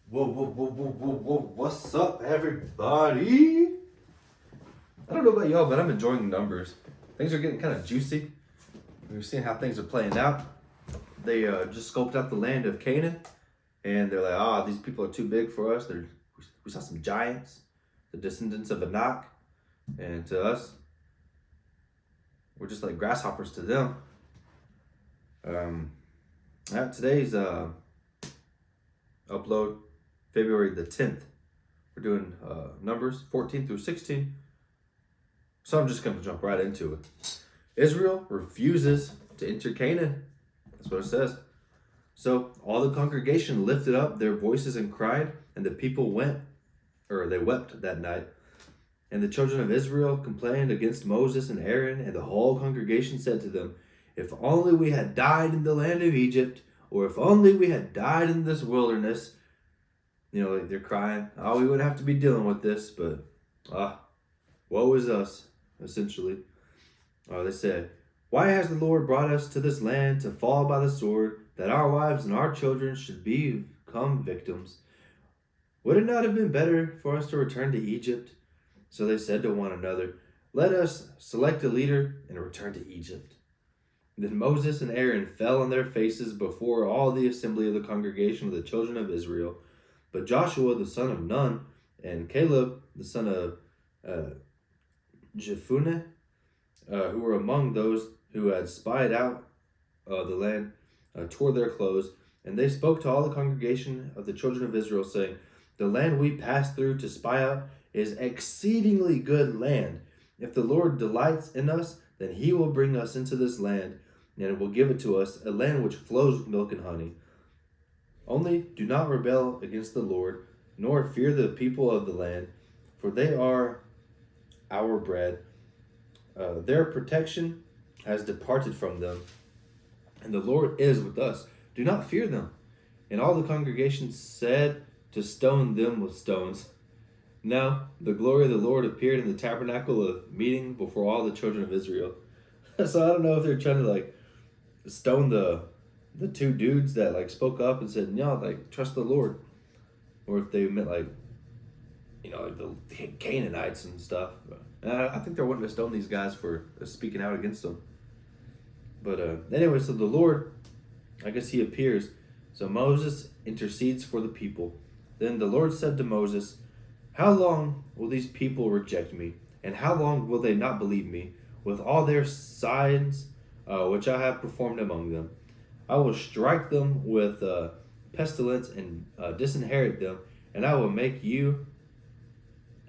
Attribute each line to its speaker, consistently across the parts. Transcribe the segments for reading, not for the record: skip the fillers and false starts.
Speaker 1: What's up, everybody? I don't know about y'all, but I'm enjoying the numbers. Things are getting kind of juicy. We're seeing how things are playing out. They just scoped out the land of Canaan, and they're like, these people are too big for us. We saw some giants, the descendants of Anak, and to us, we're just like grasshoppers to them. Today's upload, February the 10th. We're doing numbers 14 through 16. So I'm just going to jump right into it. Israel refuses to enter Canaan. That's what it says. So all the congregation lifted up their voices and cried, and the people they wept that night. And the children of Israel complained against Moses and Aaron, and the whole congregation said to them, "If only we had died in the land of Egypt, or if only we had died in this wilderness." They're crying, we wouldn't have to be dealing with this, but woe is us, essentially. They said, "Why has the Lord brought us to this land to fall by the sword, that our wives and our children should become victims? Would it not have been better for us to return to Egypt?" So they said to one another, "Let us select a leader and return to Egypt." Then Moses and Aaron fell on their faces before all the assembly of the congregation of the children of Israel. But Joshua the son of Nun and Caleb the son of Jephunneh, who were among those who had spied out the land, tore their clothes, and they spoke to all the congregation of the children of Israel, saying, "The land we passed through to spy out is exceedingly good land. If the Lord delights in us, then he will bring us into this land, and will give it to us, a land which flows with milk and honey. Only do not rebel against the Lord, nor fear the people of the land, for they are our bread. Their protection has departed from them, and the Lord is with us. Do not fear them." And all the congregation said to stone them with stones. Now the glory of the Lord appeared in the tabernacle of meeting before all the children of Israel. So I don't know if they're trying to stone the two dudes that spoke up and said, "No, trust the Lord," or if they meant the Canaanites and stuff. I think they're wanting to stone these guys for speaking out against them. But anyway, so the Lord, I guess he appears. So Moses intercedes for the people. Then the Lord said to Moses, "How long will these people reject me? And how long will they not believe me with all their signs which I have performed among them? I will strike them with pestilence and disinherit them, and I will make you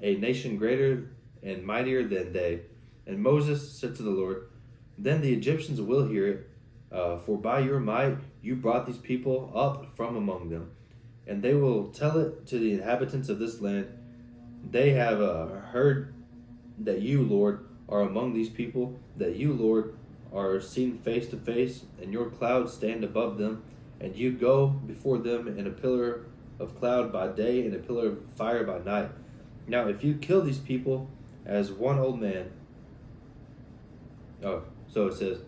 Speaker 1: a nation greater and mightier than they." And Moses said to the Lord, "Then the Egyptians will hear it, for by your might you brought these people up from among them. And they will tell it to the inhabitants of this land. They have heard that you, Lord, are among these people, that you, Lord, are seen face to face, and your clouds stand above them, and you go before them in a pillar of cloud by day and a pillar of fire by night. Now if you kill these people as one old man..." So it says,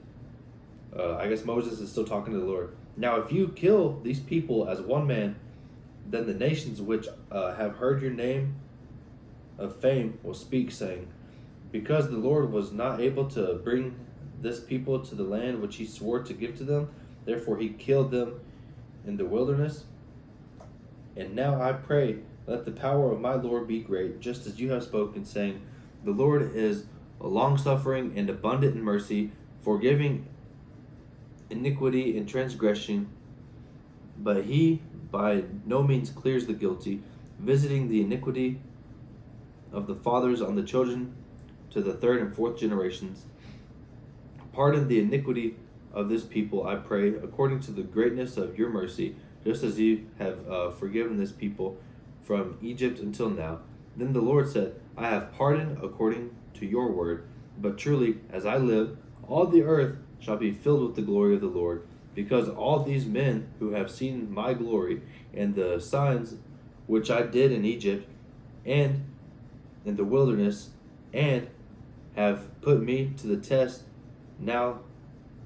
Speaker 1: I guess Moses is still talking to the Lord. "Now if you kill these people as one man, then the nations which have heard your name of fame will speak, saying, because the Lord was not able to bring this people to the land which he swore to give to them, therefore he killed them in the wilderness. And now I pray, let the power of my Lord be great, just as you have spoken, saying, the Lord is long-suffering and abundant in mercy, forgiving iniquity and transgression, but he by no means clears the guilty, visiting the iniquity of the fathers on the children to the third and fourth generations. Pardon the iniquity of this people, I pray, according to the greatness of your mercy, just as you have forgiven this people from Egypt until now." Then the Lord said, "I have pardoned according to your word, but truly, as I live, all the earth shall be filled with the glory of the Lord, because all these men who have seen my glory and the signs which I did in Egypt and in the wilderness, and have put me to the test now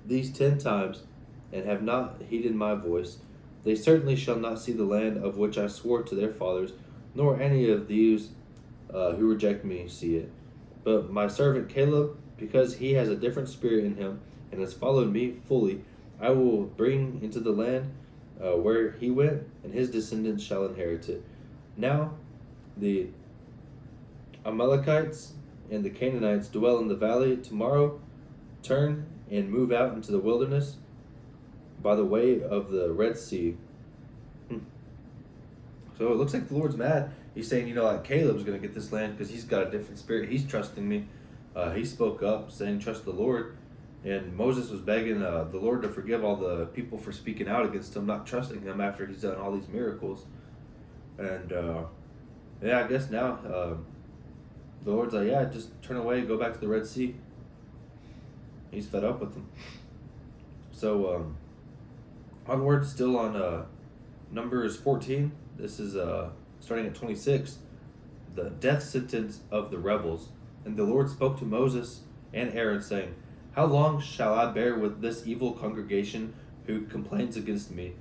Speaker 1: these 10 times, and have not heeded my voice, They certainly shall not see the land of which I swore to their fathers, nor any of these who reject me see it. But my servant Caleb, because he has a different spirit in him and has followed me fully, I will bring into the land where he went, and his descendants shall inherit it. Now the Amalekites and the Canaanites dwell in the valley. Tomorrow turn and move out into the wilderness by the way of the Red Sea. So it looks like the Lord's mad. He's saying, like Caleb's going to get this land because he's got a different spirit. He's trusting me. He spoke up saying, trust the Lord. And Moses was begging the Lord to forgive all the people for speaking out against him, not trusting him after he's done all these miracles. And I guess now the Lord's like, yeah, just turn away, go back to the Red Sea. He's fed up with them. So onward, still on Numbers 14. This is starting at 26. The death sentence of the rebels. And the Lord spoke to Moses and Aaron, saying, how long shall I bear with this evil congregation who complains against me?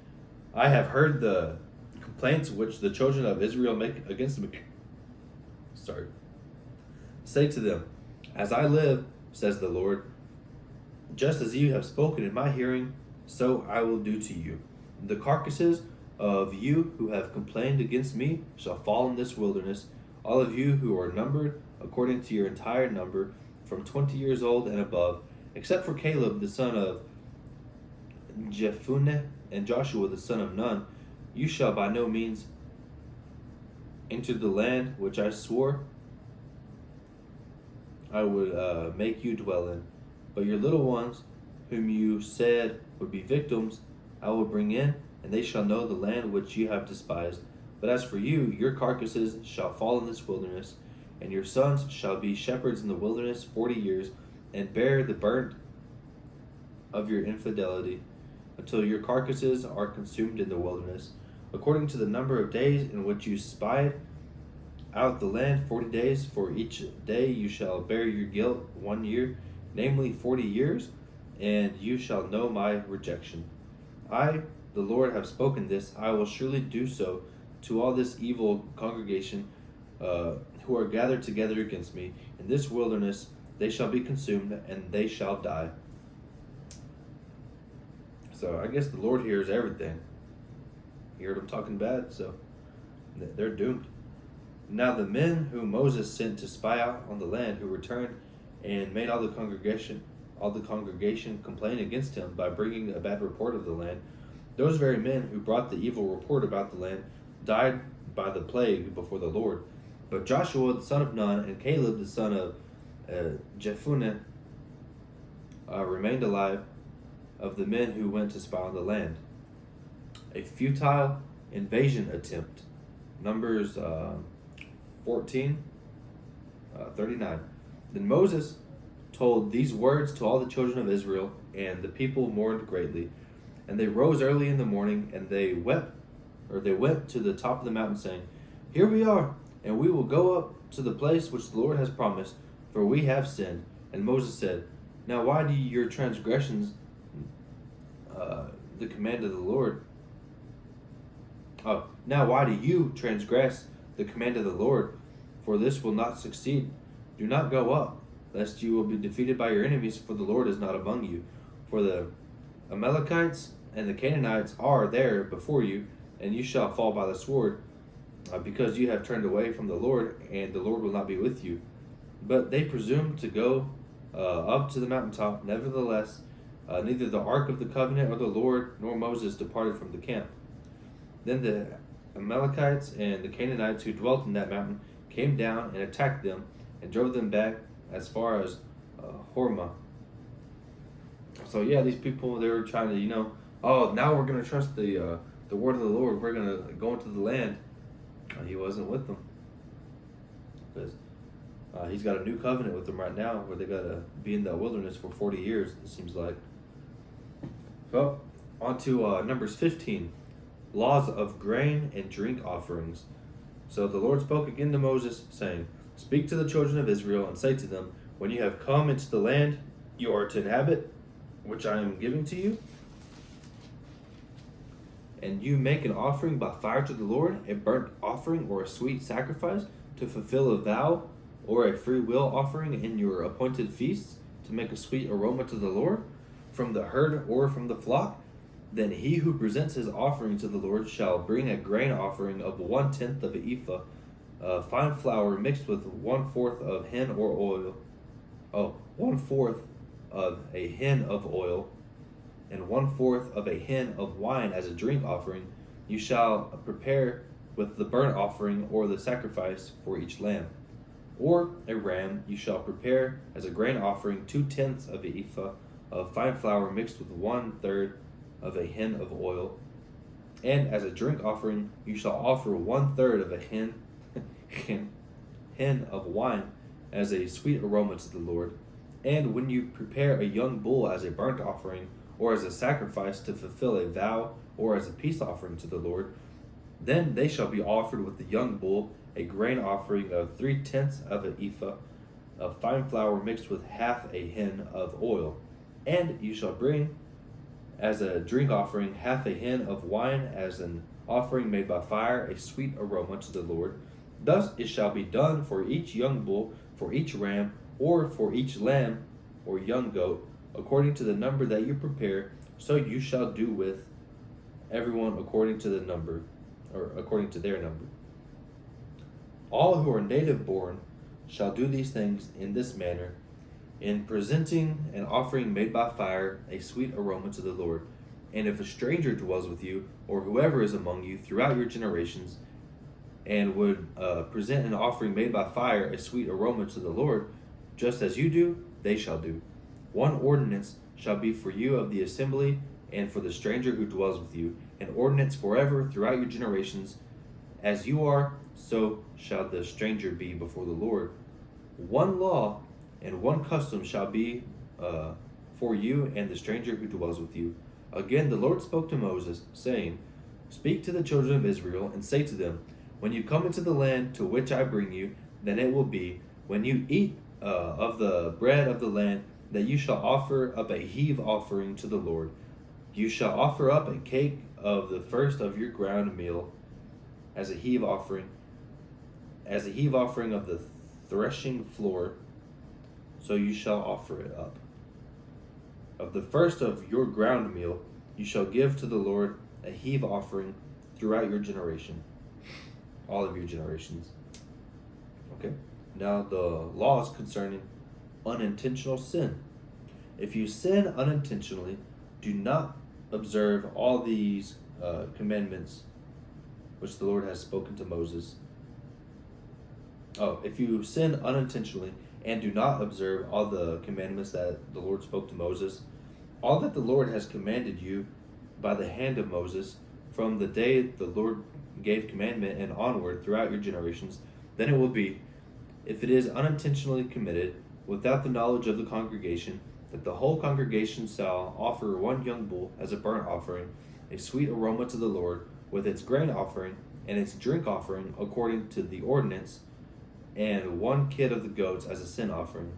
Speaker 1: I have heard the complaints which the children of Israel make against me. Say to them, as I live, says the Lord, just as you have spoken in my hearing, so I will do to you. The carcasses of you who have complained against me shall fall in this wilderness, all of you who are numbered according to your entire number, from 20 years old and above, except for Caleb the son of Jephunneh and Joshua the son of Nun. You shall by no means enter the land which I swore I would make you dwell in. But your little ones, whom you said would be victims, I will bring in, and they shall know the land which you have despised. But as for you, your carcasses shall fall in this wilderness, and your sons shall be shepherds in the wilderness 40 years, and bear the burnt of your infidelity, until your carcasses are consumed in the wilderness. According to the number of days in which you spied out the land, 40 days, for each day you shall bear your guilt 1 year, namely 40 years, and you shall know my rejection. I, the Lord, have spoken this. I will surely do so to all this evil congregation who are gathered together against me. In this wilderness they shall be consumed, and they shall die. So I guess the Lord hears everything. He heard them talking bad, so they're doomed. Now the men whom Moses sent to spy out on the land, who returned and made all the congregation complain against him by bringing a bad report of the land, those very men who brought the evil report about the land died by the plague before the Lord. But Joshua the son of Nun and Caleb the son of Jephunneh remained alive, of the men who went to spy on the land. A futile invasion attempt. Numbers 14:39. Then Moses told these words to all the children of Israel, and the people mourned greatly. And they rose early in the morning, and they went to the top of the mountain, saying, here we are, and we will go up to the place which the Lord has promised, for we have sinned. And Moses said, now why do your transgressions the command of the Lord? Now why do you transgress the command of the Lord? For this will not succeed. Do not go up, lest you will be defeated by your enemies, for the Lord is not among you. For the Amalekites and the Canaanites are there before you, and you shall fall by the sword, because you have turned away from the Lord, and the Lord will not be with you. But they presumed to go up to the mountaintop. Nevertheless, neither the ark of the covenant or the Lord nor Moses departed from the camp. Then the Amalekites and the Canaanites who dwelt in that mountain came down and attacked them and drove them back as far as Hormah. So yeah, these people, they were trying to, now we're going to trust the word of the Lord. We're going to go into the land. He wasn't with them, because he's got a new covenant with them right now, where they got to be in the wilderness for 40 years, it seems like. Well, on to Numbers 15, laws of grain and drink offerings. So the Lord spoke again to Moses, saying, speak to the children of Israel and say to them, when you have come into the land you are to inhabit, which I am giving to you, and you make an offering by fire to the Lord, a burnt offering or a sweet sacrifice to fulfill a vow, or a free will offering in your appointed feasts to make a sweet aroma to the Lord, from the herd or from the flock, then he who presents his offering to the Lord shall bring a grain offering of 1/10 of an ephah of fine flour mixed with 1/4 of hin or oil, 1/4 of a hin of oil, and 1/4 of a hin of wine as a drink offering. You shall prepare with the burnt offering or the sacrifice for each lamb. Or a ram you shall prepare as a grain offering 2/10 of an ephah of fine flour mixed with 1/3 of a hin of oil. And as a drink offering you shall offer 1/3 of a hin of wine as a sweet aroma to the Lord. And when you prepare a young bull as a burnt offering, or as a sacrifice to fulfill a vow, or as a peace offering to the Lord, then they shall be offered with the young bull a grain offering of 3/10 of an ephah of fine flour mixed with half a hin of oil. And you shall bring as a drink offering half a hin of wine as an offering made by fire, a sweet aroma to the Lord. Thus it shall be done for each young bull, for each ram, or for each lamb or young goat, according to the number that you prepare, so you shall do with everyone according to the number, or according to their number. All who are native born shall do these things in this manner, in presenting an offering made by fire, a sweet aroma to the Lord. And if a stranger dwells with you, or whoever is among you throughout your generations, and would present an offering made by fire, a sweet aroma to the Lord, just as you do, they shall do. One ordinance shall be for you of the assembly, and for the stranger who dwells with you, an ordinance forever throughout your generations. As you are, so shall the stranger be before the Lord. One law and one custom shall be for you and the stranger who dwells with you. Again, the Lord spoke to Moses, saying, Speak to the children of Israel, and say to them, When you come into the land to which I bring you, then it will be, when you eat of the bread of the land, that you shall offer up a heave offering to the Lord. You shall offer up a cake of the first of your ground meal as a heave offering of the threshing floor, so you shall offer it up. Of the first of your ground meal you shall give to the Lord a heave offering throughout your generation, all of your generations. Okay, now the laws concerning unintentional sin. If you sin unintentionally, do not observe all these commandments which the Lord has spoken to Moses. If you sin unintentionally and do not observe all the commandments that the Lord spoke to Moses, all that the Lord has commanded you by the hand of Moses, from the day the Lord gave commandment and onward throughout your generations, then it will be, if it is unintentionally committed, without the knowledge of the congregation, that the whole congregation shall offer one young bull as a burnt offering, a sweet aroma to the Lord, with its grain offering and its drink offering according to the ordinance, and one kid of the goats as a sin offering.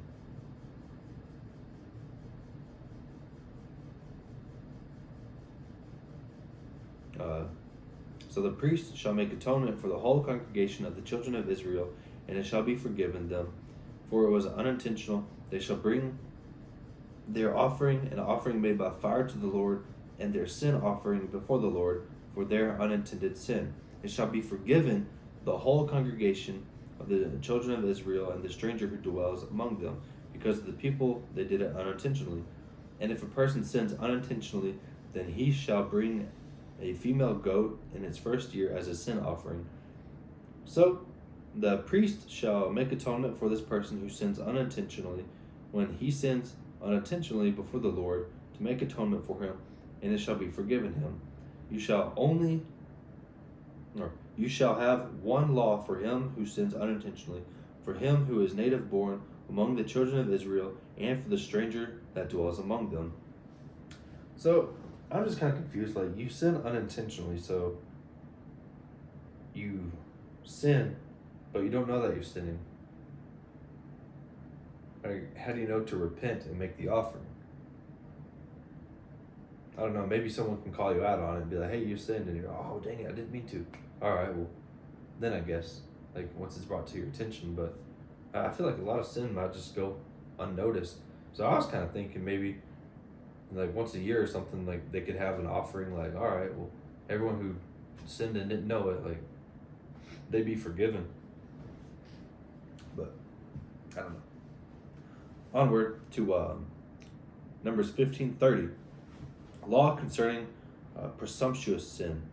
Speaker 1: So the priest shall make atonement for the whole congregation of the children of Israel, and it shall be forgiven them, for it was unintentional. They shall bring their offering, an offering made by fire to the Lord, and their sin offering before the Lord for their unintended sin. It shall be forgiven the whole congregation of the children of Israel and the stranger who dwells among them, because of the people they did it unintentionally. And if a person sins unintentionally, then he shall bring a female goat in its first year as a sin offering. So the priest shall make atonement for this person who sins unintentionally, when he sins unintentionally before the Lord, to make atonement for him, and it shall be forgiven him. You shall have one law for him who sins unintentionally, for him who is native born among the children of Israel, and for the stranger that dwells among them. So I'm just kind of confused. Like, you sin unintentionally, so you sin, but you don't know that you're sinning. How do you know to repent and make the offering? I don't know, maybe someone can call you out on it and be like, hey, you sinned, and you're, oh, dang it, I didn't mean to. All right, well, then I guess, like, once it's brought to your attention, but I feel like a lot of sin might just go unnoticed. So I was kind of thinking maybe, like, once a year or something, like, they could have an offering, like, all right, well, everyone who sinned and didn't know it, like, they'd be forgiven. But, I don't know. Onward to Numbers 15:30. Law concerning presumptuous sin.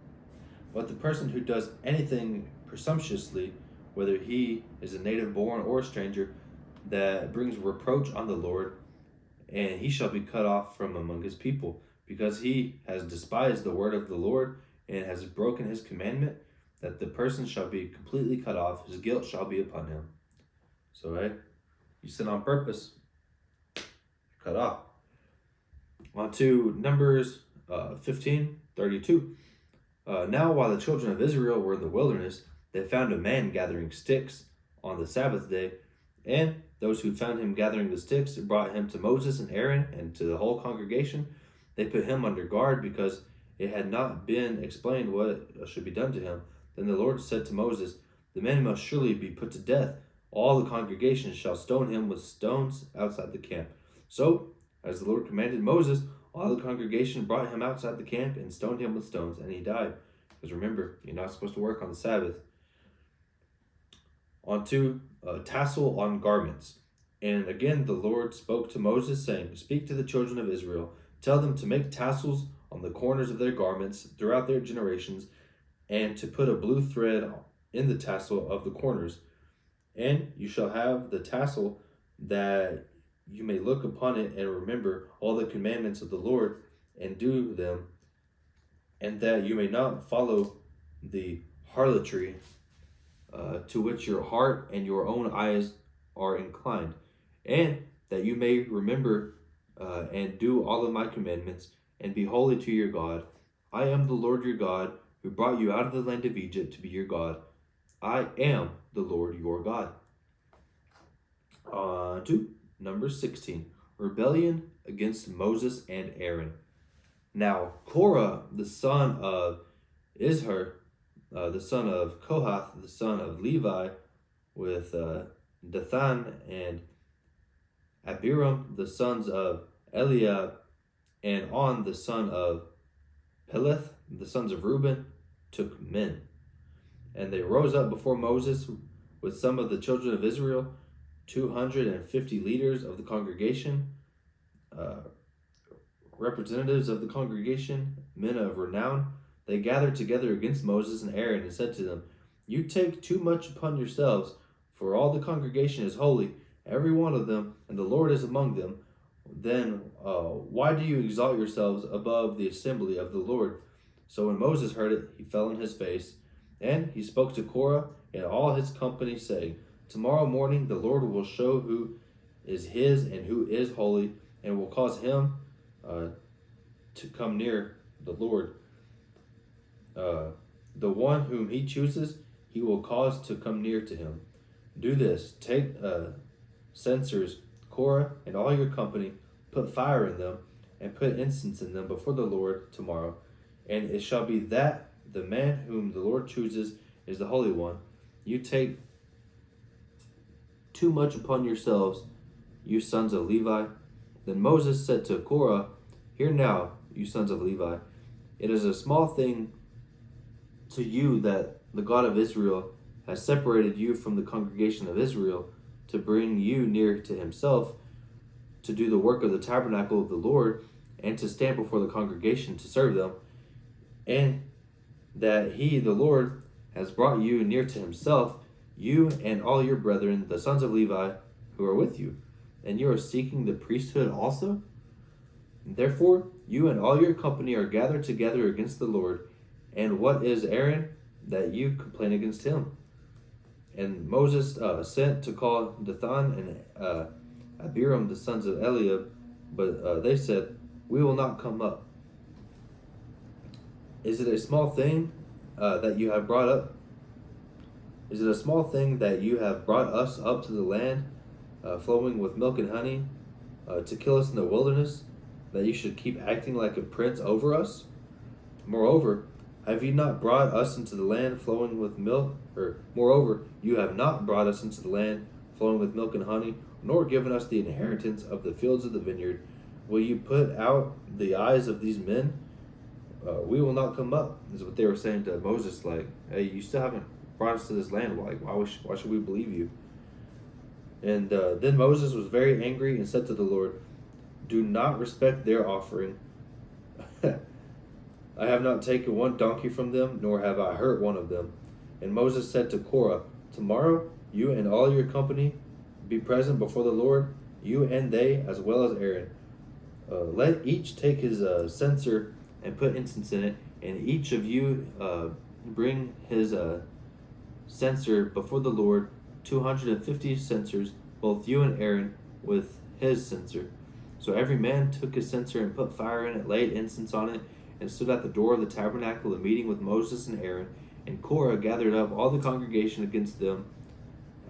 Speaker 1: But the person who does anything presumptuously, whether he is a native born or a stranger, that brings reproach on the Lord, and he shall be cut off from among his people, because he has despised the word of the Lord and has broken his commandment, that the person shall be completely cut off, his guilt shall be upon him. So, hey, you sin on purpose, cut off. On to Numbers 15:32. Now while the children of Israel were in the wilderness, they found a man gathering sticks on the Sabbath day, and those who found him gathering the sticks brought him to Moses and Aaron and to the whole congregation. They put him under guard because it had not been explained what should be done to him. Then the Lord said to Moses, the man must surely be put to death. All the congregation shall stone him with stones outside the camp. So, as the Lord commanded Moses, all the congregation brought him outside the camp and stoned him with stones, and he died. Because remember, you're not supposed to work on the Sabbath. On to tassel on garments. And again the Lord spoke to Moses, saying, speak to the children of Israel. Tell them to make tassels on the corners of their garments throughout their generations, and to put a blue thread in the tassel of the corners. And you shall have the tassel that you may look upon it and remember all the commandments of the Lord and do them, and that you may not follow the harlotry to which your heart and your own eyes are inclined, and that you may remember and do all of my commandments and be holy to your God. I am the Lord your God, who brought you out of the land of Egypt to be your God. I am the Lord your God. To Numbers 16, rebellion against Moses and Aaron. Now Korah, the son of Izhar, the son of Kohath, the son of Levi, with Dathan and Abiram, the sons of Eliab, and On, the son of Peleth, the sons of Reuben, took men. And they rose up before Moses with some of the children of Israel, 250 leaders of the congregation, representatives of the congregation, men of renown. They gathered together against Moses and Aaron and said to them, you take too much upon yourselves, for all the congregation is holy, every one of them, and the Lord is among them. Then why do you exalt yourselves above the assembly of the Lord? So when Moses heard it, he fell on his face, and he spoke to Korah and all his company, saying, tomorrow morning the Lord will show who is his and who is holy, and will cause him to come near the Lord. The one whom he chooses, he will cause to come near to him. Do this, take censers, Korah and all your company, put fire in them, and put incense in them before the Lord tomorrow. And it shall be that the man whom the Lord chooses is the Holy One. You take too much upon yourselves, you sons of Levi. Then Moses said to Korah, hear now, you sons of Levi, it is a small thing to you that the God of Israel has separated you from the congregation of Israel to bring you near to himself, to do the work of the tabernacle of the Lord, and to stand before the congregation to serve them, and that he, the Lord, has brought you near to himself, you and all your brethren, the sons of Levi, who are with you, and you are seeking the priesthood also? Therefore, you and all your company are gathered together against the Lord, and what is Aaron, that you complain against him? And Moses sent to call Dathan and Abiram, the sons of Eliab, but they said, we will not come up. Is it a small thing that you have brought up? Is it a small thing that you have brought us up to the land flowing with milk and honey to kill us in the wilderness? that you should keep acting like a prince over us? Moreover, have you not brought us into the land flowing with milk? Moreover, you have not brought us into the land flowing with milk and honey, nor given us the inheritance of the fields of the vineyard. Will you put out the eyes of these men? We will not come up. Is what they were saying to Moses. Like, hey, you still haven't brought us to this land. Like, why should we believe you? And then Moses was very angry and said to the Lord, do not respect their offering. I have not taken one donkey from them, nor have I hurt one of them. And Moses said to Korah, tomorrow you and all your company be present before the Lord, you and they, as well as Aaron. Let each take his censer and put incense in it, and each of you bring his censer before the Lord, 250 censers, both you and Aaron, with his censer. So every man took his censer and put fire in it, laid incense on it, and stood at the door of the tabernacle of meeting with Moses and Aaron. And Korah gathered up all the congregation against them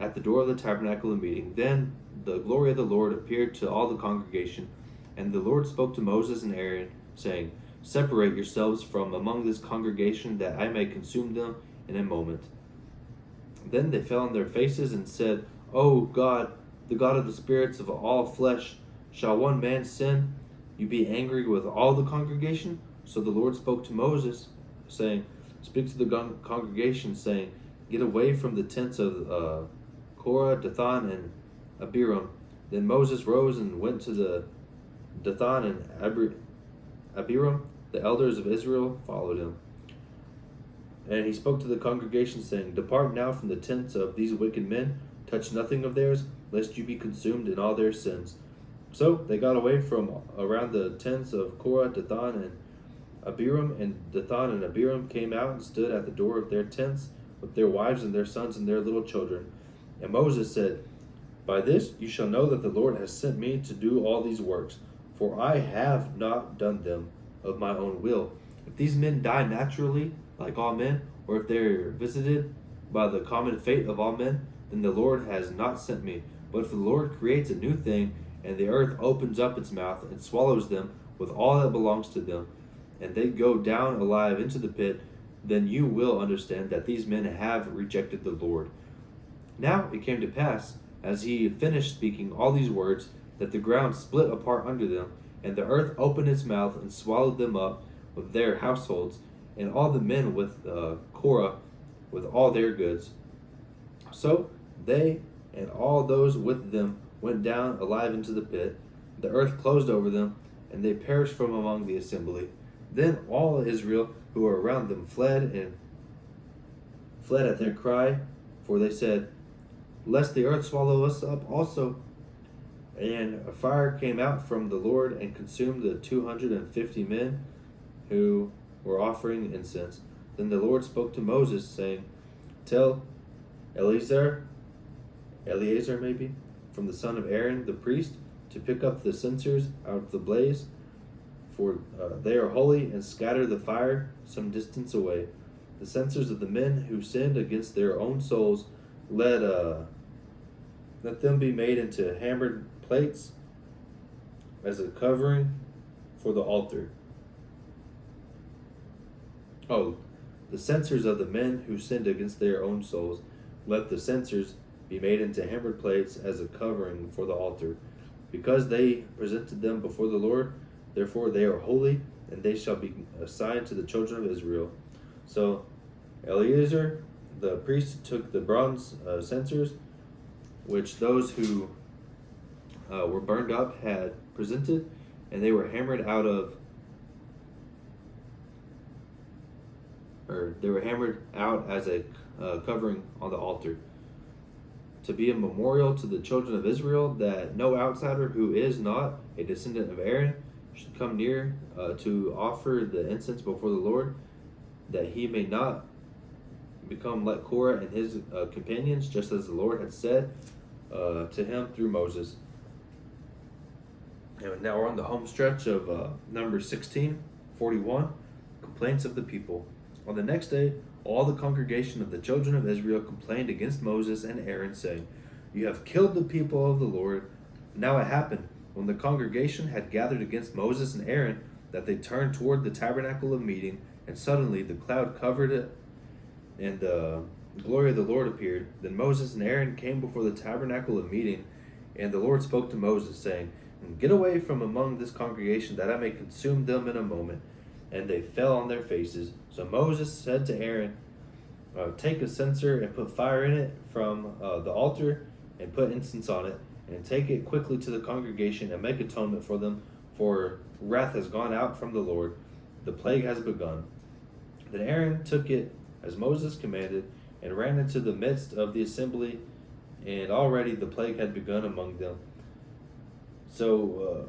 Speaker 1: at the door of the tabernacle of meeting. Then the glory of the Lord appeared to all the congregation, and the Lord spoke to Moses and Aaron, saying, separate yourselves from among this congregation, that I may consume them in a moment. Then they fell on their faces and said, O God, the God of the spirits of all flesh, shall one man sin? You be angry with all the congregation? So the Lord spoke to Moses, saying, speak to the congregation, saying, get away from the tents of Korah, Dathan, and Abiram. Then Moses rose and went to the Dathan and Abiram. The elders of Israel followed him. And he spoke to the congregation, saying, depart now from the tents of these wicked men, touch nothing of theirs, lest you be consumed in all their sins. So they got away from around the tents of Korah, Dathan, and Abiram, and Dathan and Abiram came out and stood at the door of their tents with their wives and their sons and their little children. And Moses said, by this you shall know that the Lord has sent me to do all these works, for I have not done them of my own will. If these men die naturally, like all men, or if they're visited by the common fate of all men, then the Lord has not sent me. But if the Lord creates a new thing, and the earth opens up its mouth and swallows them with all that belongs to them, and they go down alive into the pit, then you will understand that these men have rejected the Lord. Now it came to pass, as he finished speaking all these words, that the ground split apart under them, and the earth opened its mouth and swallowed them up with their households, and all the men with Korah with all their goods. So they and all those with them went down alive into the pit. The earth closed over them, and they perished from among the assembly. Then all Israel who were around them fled at their cry, for they said, lest the earth swallow us up also. And a fire came out from the Lord and consumed the 250 men who were offering incense. Then the Lord spoke to Moses, saying, tell Eleazar maybe, from the son of Aaron the priest, to pick up the censers out of the blaze, for they are holy, and scatter the fire some distance away. The censers of the men who sinned against their own souls, let them be made into hammered plates as a covering for the altar. Oh, the censers of the men who sinned against their own souls, let the censers be made into hammered plates as a covering for the altar. Because they presented them before the Lord, therefore they are holy, and they shall be assigned to the children of Israel. So Eleazar the priest took the bronze censers, which those who were burned up had presented, and they were hammered out as a covering on the altar, to be a memorial to the children of Israel, that no outsider who is not a descendant of Aaron should come near to offer the incense before the Lord, that he may not become like Korah and his companions, just as the Lord had said to him through Moses. And now we're on the home stretch of Numbers 16:41, complaints of the people. On the next day, all the congregation of the children of Israel complained against Moses and Aaron, saying, "You have killed the people of the Lord." Now it happened, when the congregation had gathered against Moses and Aaron, that they turned toward the tabernacle of meeting, and suddenly the cloud covered it, and the glory of the Lord appeared. Then Moses and Aaron came before the tabernacle of meeting, and the Lord spoke to Moses, saying, Get away from among this congregation, that I may consume them in a moment. And they fell on their faces. So Moses said to Aaron, Take a censer and put fire in it from the altar, and put incense on it, and take it quickly to the congregation, and make atonement for them, for wrath has gone out from the Lord, the plague has begun. Then Aaron took it as Moses commanded, and ran into the midst of the assembly, and already the plague had begun among them. So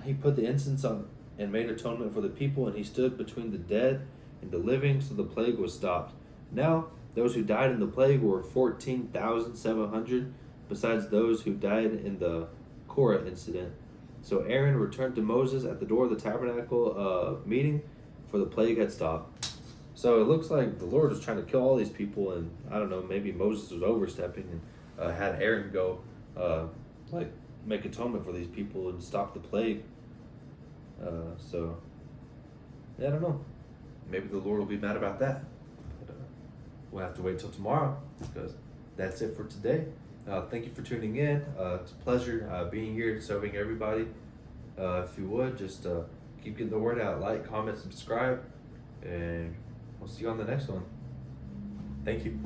Speaker 1: he put the incense on and made atonement for the people, and he stood between the dead and the living, so the plague was stopped. Now those who died in the plague were 14,700, besides those who died in the Korah incident. So Aaron returned to Moses at the door of the tabernacle meeting, for the plague had stopped. So it looks like the Lord was trying to kill all these people, and I don't know, maybe Moses was overstepping and had Aaron go make atonement for these people and stop the plague. So yeah, I don't know. Maybe the Lord will be mad about that. But we'll have to wait till tomorrow, because that's it for today. Thank you for tuning in. It's a pleasure being here, serving everybody. If you would, just keep getting the word out. Like, comment, subscribe, and we'll see you on the next one. Thank you.